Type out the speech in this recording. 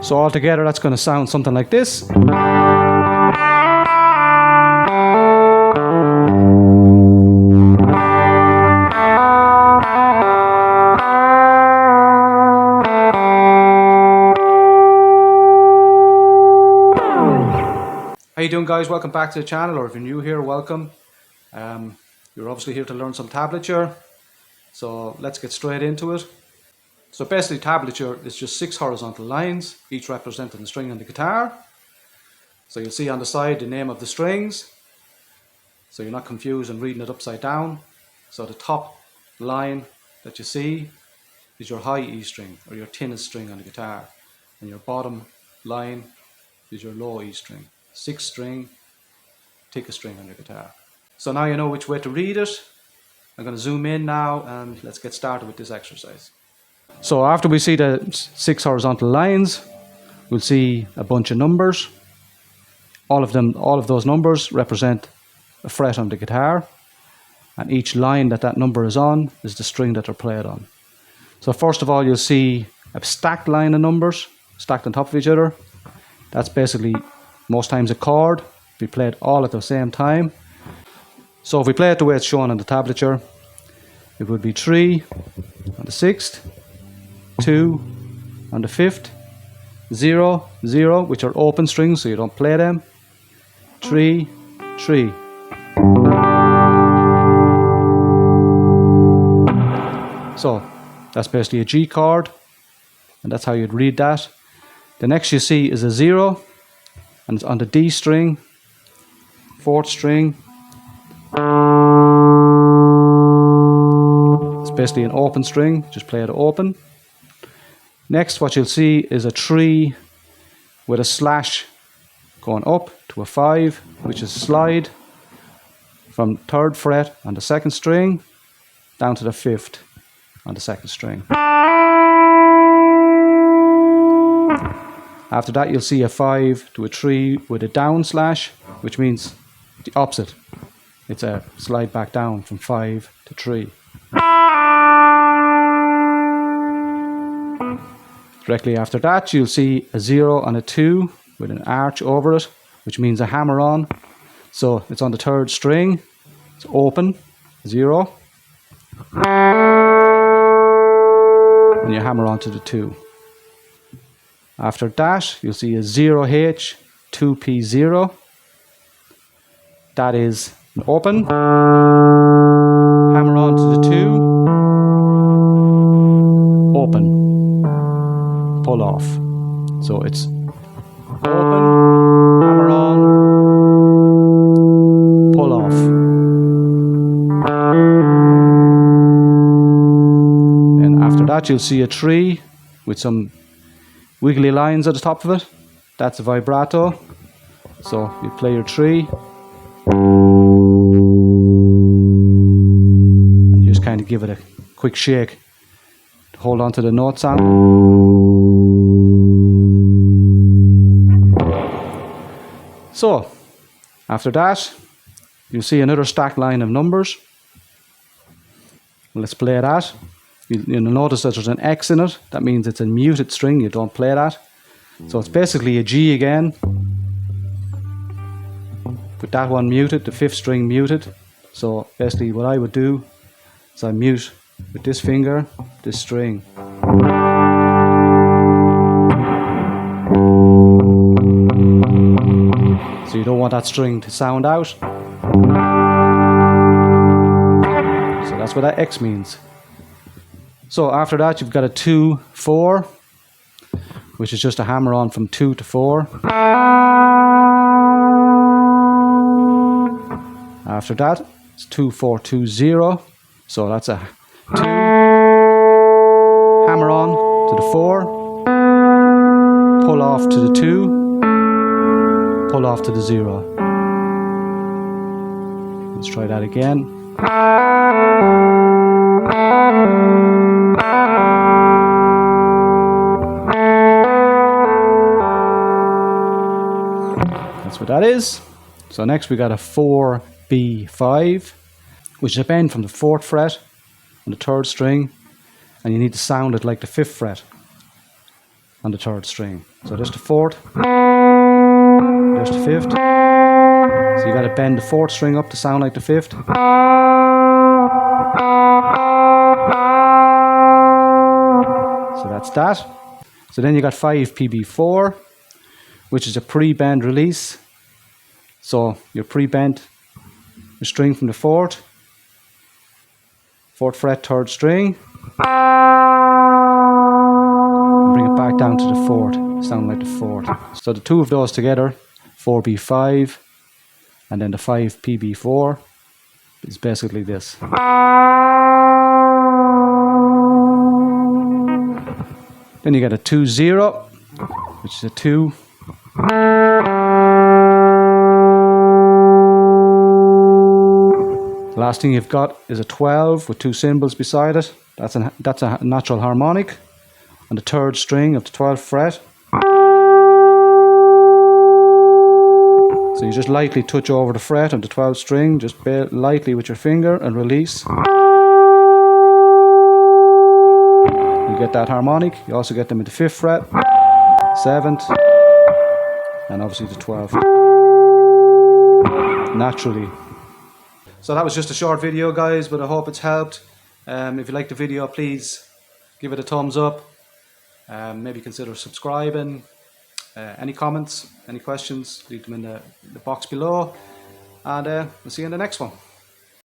So altogether that's going to sound something like this. How you doing, guys? Welcome back to the channel, or if you're new here, welcome. You're obviously here to learn some tablature, so let's get straight into it. So basically tablature is just 6 horizontal lines, each representing the string on the guitar. So you'll see on the side the name of the strings, so you're not confused and reading it upside down. So the top line that you see is your high E string, or your thinnest string on the guitar, and your bottom line is your low E string. 6th string, thickest string on your guitar. So now you know which way to read it. I'm going to zoom in now and let's get started with this exercise. So after we see the 6 horizontal lines, we'll see a bunch of numbers. All of those numbers represent a fret on the guitar, and each line that number is on is the string that they're played on. So first of all, you'll see a stacked line of numbers stacked on top of each other. That's basically most times a chord. We play it all at the same time. So if we play it the way it's shown on the tablature, it would be 3 on the 6th, 2 on the 5th, 0, 0, which are open strings, so you don't play them, 3, 3. So that's basically a G chord, and that's how you'd read that. The next you see is a 0, and it's on the D string, 4th string. It's basically an open string, just play it open. Next, what you'll see is a 3 with a slash going up to a 5, which is slide from 3rd fret on the 2nd string down to the 5th on the 2nd string. After that, you'll see a 5 to a 3 with a down slash, which means the opposite. It's a slide back down from 5 to 3. Directly after that, you'll see a 0 and a 2 with an arch over it, which means a hammer on. So it's on the 3rd string, it's open, 0. And you hammer on to the 2. After that, you'll see a 0H, 2P0. That is an open. Hammer on to the 2. Open. Pull off. So it's open, hammer on, pull off. Then after that, you'll see a 3 with some wiggly lines at the top of it. That's a vibrato. So you play your 3 and you just kind of give it a quick shake to hold on to the note sound. So after that, you'll see another stacked line of numbers. Let's play that. You'll notice that there's an X in it. That means it's a muted string. You don't play that. So it's basically a G again. With that one muted, the 5th string muted. So basically what I would do is I mute with this finger, this string. So you don't want that string to sound out. So that's what that X means. So after that, you've got a 2, 4, which is just a hammer on from 2 to 4. After that, it's 2, 4, 2, 0. So that's a 2, hammer on to the 4, pull off to the 2, pull off to the 0. Let's try that again. That's what that is. So next we got a 4B5, which is a bend from the 4th fret on the 3rd string, and you need to sound it like the 5th fret on the 3rd string. So there's the fourth, there's the fifth. So you got to bend the fourth string up to sound like the fifth. So that's that. So then you got 5 PB4, which is a pre-bend release. So you pre-bent the string from the fourth fret, third string, and bring it back down to the fourth, sound like the fourth. So the two of those together, 4B5, and then the 5 PB4, is basically this. Then you get a 2-0, which is a 2. The last thing you've got is a 12 with 2 cymbals beside it. That's a natural harmonic on the third string of the 12th fret. So you just lightly touch over the fret on the 12th string, just lightly with your finger, and release. You get that harmonic. You also get them in the 5th fret, 7th, and obviously the 12th. Naturally. So that was just a short video, guys, but I hope it's helped. If you liked the video, please give it a thumbs up. Maybe consider subscribing. Any comments, any questions, leave them in the box below. And we'll see you in the next one.